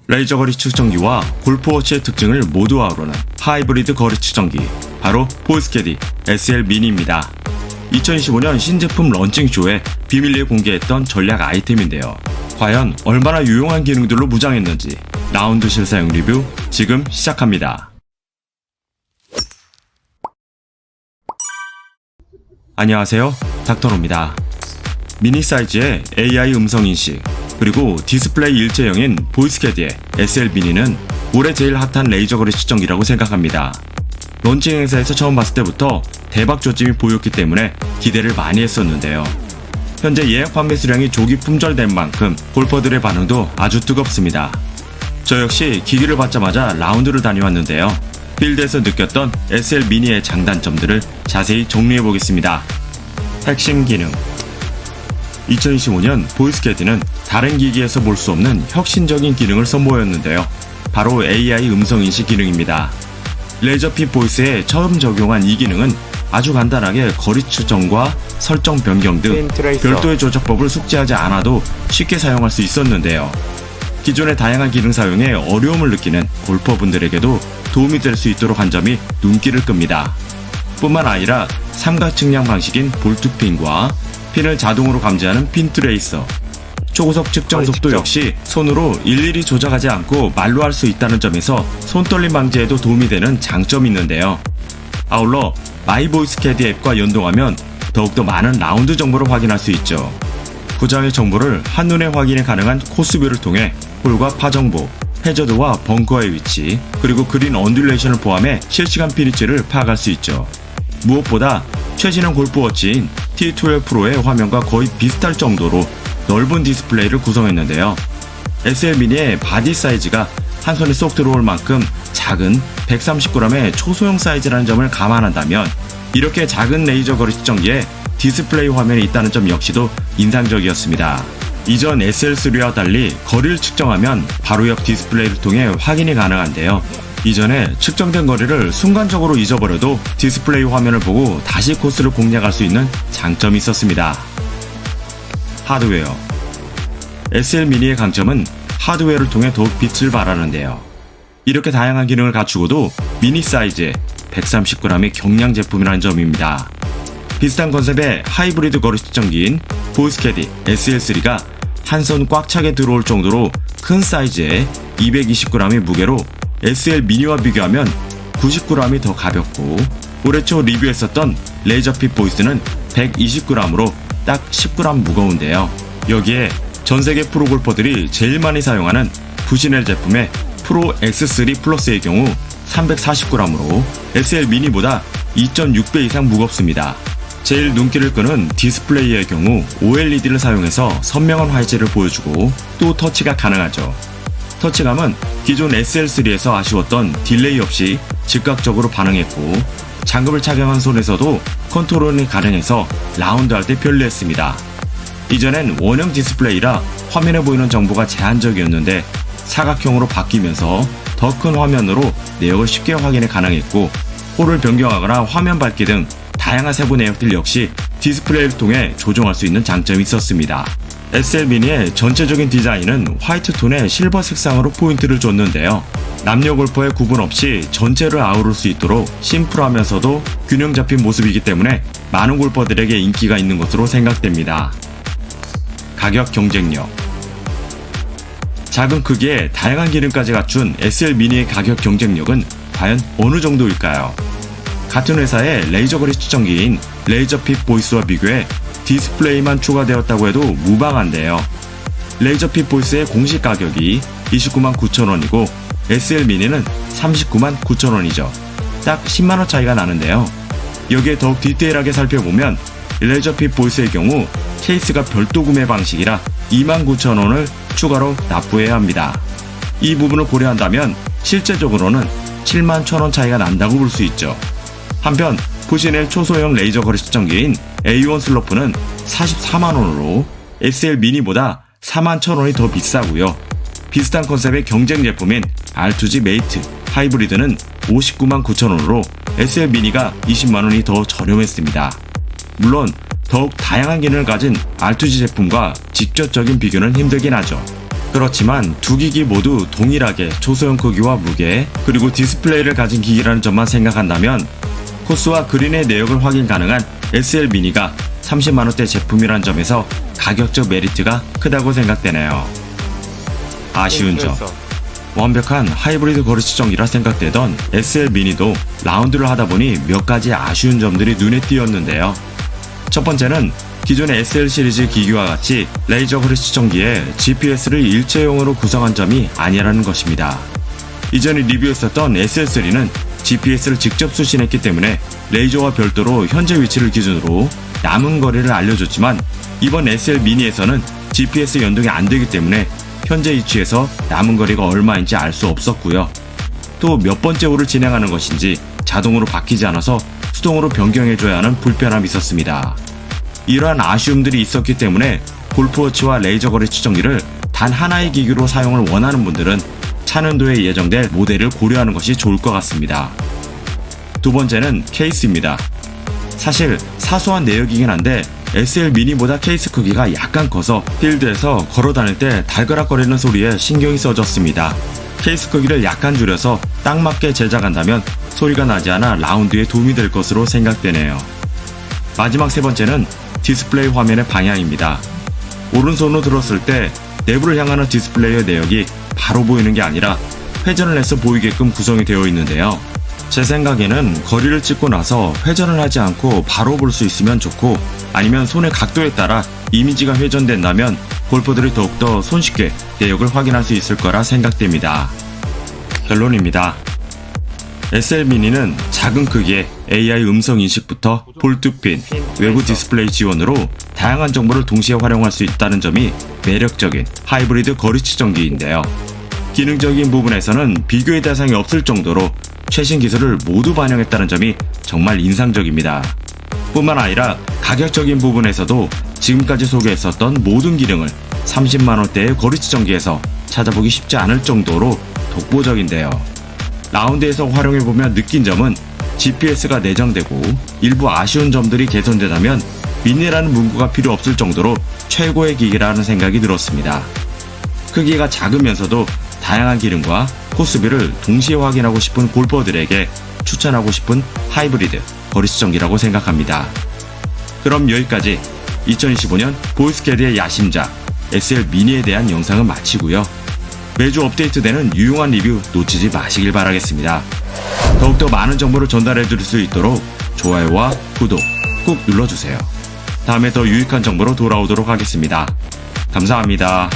레이저 거리 측정기와 골프워치의 특징을 모두 아우르는 하이브리드 거리 측정기, 바로 보이스캐디 SL 미니입니다. 2025년 신제품 런칭쇼에 비밀리에 공개했던 전략 아이템인데요. 과연 얼마나 유용한 기능들로 무장했는지 라운드실 사용 리뷰 지금 시작합니다. 안녕하세요, 닥터노입니다. 미니 사이즈의 AI 음성인식, 그리고 디스플레이 일체형인 보이스캐디의 SL 미니는 올해 제일 핫한 레이저 거리 측정기라고 생각합니다. 론칭 행사에서 처음 봤을 때부터 대박 조짐이 보였기 때문에 기대를 많이 했었는데요. 현재 예약 판매 수량이 조기 품절된 만큼 골퍼들의 반응도 아주 뜨겁습니다. 저 역시 기기를 받자마자 라운드를 다녀왔는데요. 필드에서 느꼈던 SL 미니의 장단점들을 자세히 정리해보겠습니다. 핵심 기능. 2025년 보이스캐디는 다른 기기에서 볼 수 없는 혁신적인 기능을 선보였는데요. 바로 AI 음성인식 기능입니다. 레이저핏 보이스에 처음 적용한 이 기능은 아주 간단하게 거리 측정과 설정 변경 등 별도의 조작법을 숙지하지 않아도 쉽게 사용할 수 있었는데요. 기존의 다양한 기능 사용에 어려움을 느끼는 골퍼분들에게도 도움이 될 수 있도록 한 점이 눈길을 끕니다. 뿐만 아니라 삼각 측량 방식인 볼트핀과 핀을 자동으로 감지하는 핀 트레이서, 초고속 측정 속도 역시 손으로 일일이 조작하지 않고 말로 할 수 있다는 점에서 손떨림 방지에도 도움이 되는 장점이 있는데요. 아울러 마이보이스캐디 앱과 연동하면 더욱더 많은 라운드 정보를 확인할 수 있죠. 구장의 정보를 한눈에 확인이 가능한 코스뷰를 통해 홀과 파 정보, 해저드와 벙커의 위치, 그리고 그린 언듈레이션을 포함해 실시간 피니치를 파악할 수 있죠. 무엇보다 최신형 골프워치인 T12 프로의 화면과 거의 비슷할 정도로 넓은 디스플레이를 구성했는데요. SL 미니의 바디 사이즈가 한 손에 쏙 들어올 만큼 작은 130g의 초소형 사이즈라는 점을 감안한다면 이렇게 작은 레이저 거리 측정기에 디스플레이 화면이 있다는 점 역시도 인상적이었습니다. 이전 SL3와 달리 거리를 측정하면 바로 옆 디스플레이를 통해 확인이 가능한데요. 이전에 측정된 거리를 순간적으로 잊어버려도 디스플레이 화면을 보고 다시 코스를 공략할 수 있는 장점이 있었습니다. 하드웨어. SL 미니의 강점은 하드웨어를 통해 더욱 빛을 발하는데요. 이렇게 다양한 기능을 갖추고도 미니 사이즈에 130g의 경량 제품이라는 점입니다. 비슷한 컨셉의 하이브리드 거리 측정기인 보이스캐디 SL3가 한 손 꽉 차게 들어올 정도로 큰 사이즈에 220g의 무게로 SL 미니와 비교하면 90g이 더 가볍고, 올해 초 리뷰했었던 레이저핏 보이스는 120g으로 딱 10g 무거운데요. 여기에 전세계 프로 골퍼들이 제일 많이 사용하는 부시넬 제품의 프로 X3 플러스의 경우 340g으로 SL 미니보다 2.6배 이상 무겁습니다. 제일 눈길을 끄는 디스플레이의 경우 OLED를 사용해서 선명한 화이트를 보여주고 또 터치가 가능하죠. 터치감은 기존 SL3에서 아쉬웠던 딜레이 없이 즉각적으로 반응했고, 장갑을 착용한 손에서도 컨트롤이 가능해서 라운드할 때 편리했습니다. 이전엔 원형 디스플레이라 화면에 보이는 정보가 제한적이었는데 사각형으로 바뀌면서 더 큰 화면으로 내역을 쉽게 확인이 가능했고, 홀을 변경하거나 화면 밝기 등 다양한 세부 내역들 역시 디스플레이를 통해 조정할 수 있는 장점이 있었습니다. SL 미니의 전체적인 디자인은 화이트 톤의 실버 색상으로 포인트를 줬는데요. 남녀 골퍼의 구분 없이 전체를 아우를 수 있도록 심플하면서도 균형 잡힌 모습이기 때문에 많은 골퍼들에게 인기가 있는 것으로 생각됩니다. 가격 경쟁력. 작은 크기에 다양한 기능까지 갖춘 SL 미니의 가격 경쟁력은 과연 어느 정도일까요? 같은 회사의 레이저 거리 측정기인 레이저핏 보이스와 비교해 디스플레이만 추가되었다고 해도 무방한데요. 레이저핏 보이스의 공식 가격이 29만 9천원이고 SL 미니는 39만 9천원이죠. 딱 10만원 차이가 나는데요. 여기에 더욱 디테일하게 살펴보면 레이저핏 보이스의 경우 케이스가 별도 구매 방식이라 2만 9천원을 추가로 납부해야 합니다. 이 부분을 고려한다면 실제적으로는 7만 1천원 차이가 난다고 볼 수 있죠. 한편 부시넬 초소형 레이저 거리 측정기인 A1 슬로프는 44만원으로 SL 미니보다 4만 1천원이 더 비싸고요. 비슷한 컨셉의 경쟁 제품인 R2G 메이트 하이브리드는 59만 9천원으로 SL 미니가 20만원이 더 저렴했습니다. 물론 더욱 다양한 기능을 가진 R2G 제품과 직접적인 비교는 힘들긴 하죠. 그렇지만 두 기기 모두 동일하게 초소형 크기와 무게, 그리고 디스플레이를 가진 기기라는 점만 생각한다면 코스와 그린의 내역을 확인 가능한 SL 미니가 30만원대 제품이란 점에서 가격적 메리트가 크다고 생각되네요. 아쉬운 점. 완벽한 하이브리드 거리 측정기라 생각되던 SL 미니도 라운드를 하다 보니 몇 가지 아쉬운 점들이 눈에 띄었는데요. 첫 번째는 기존의 SL 시리즈 기기와 같이 레이저 거리 측정기에 GPS를 일체형으로 구성한 점이 아니라는 것입니다. 이전에 리뷰했었던 SL3는 GPS를 직접 수신했기 때문에 레이저와 별도로 현재 위치를 기준으로 남은 거리를 알려줬지만 이번 SL 미니에서는 GPS 연동이 안 되기 때문에 현재 위치에서 남은 거리가 얼마인지 알 수 없었고요. 또 몇 번째 홀을 진행하는 것인지 자동으로 바뀌지 않아서 수동으로 변경해줘야 하는 불편함이 있었습니다. 이러한 아쉬움들이 있었기 때문에 골프워치와 레이저 거리 측정기를 단 하나의 기기로 사용을 원하는 분들은 차년도에 예정될 모델을 고려하는 것이 좋을 것 같습니다. 두 번째는 케이스입니다. 사실 사소한 내역이긴 한데 SL 미니보다 케이스 크기가 약간 커서 필드에서 걸어 다닐 때 달그락거리는 소리에 신경이 써졌습니다. 케이스 크기를 약간 줄여서 딱 맞게 제작한다면 소리가 나지 않아 라운드에 도움이 될 것으로 생각되네요. 마지막 세 번째는 디스플레이 화면의 방향입니다. 오른손으로 들었을 때 내부를 향하는 디스플레이의 내역이 바로 보이는 게 아니라 회전을 해서 보이게끔 구성이 되어 있는데요. 제 생각에는 거리를 찍고 나서 회전을 하지 않고 바로 볼 수 있으면 좋고, 아니면 손의 각도에 따라 이미지가 회전된다면 골퍼들이 더욱더 손쉽게 내역을 확인할 수 있을 거라 생각됩니다. 결론입니다. SL 미니는 작은 크기의 AI 음성 인식부터 볼트핀, 외부 디스플레이 지원으로 다양한 정보를 동시에 활용할 수 있다는 점이 매력적인 하이브리드 거리 측정기인데요. 기능적인 부분에서는 비교의 대상이 없을 정도로 최신 기술을 모두 반영했다는 점이 정말 인상적입니다. 뿐만 아니라 가격적인 부분에서도 지금까지 소개했었던 모든 기능을 30만원대의 거리 측정기에서 찾아보기 쉽지 않을 정도로 독보적인데요. 라운드에서 활용해보면 느낀 점은 GPS가 내장되고 일부 아쉬운 점들이 개선되다면 미니라는 문구가 필요 없을 정도로 최고의 기기라는 생각이 들었습니다. 크기가 작으면서도 다양한 기능과 코스비를 동시에 확인하고 싶은 골퍼들에게 추천하고 싶은 하이브리드 거리 측정기라고 생각합니다. 그럼 여기까지 2025년 보이스캐디의 야심작 SL 미니에 대한 영상은 마치고요. 매주 업데이트되는 유용한 리뷰 놓치지 마시길 바라겠습니다. 더욱더 많은 정보를 전달해 드릴 수 있도록 좋아요와 구독 꾹 눌러주세요. 다음에 더 유익한 정보로 돌아오도록 하겠습니다. 감사합니다.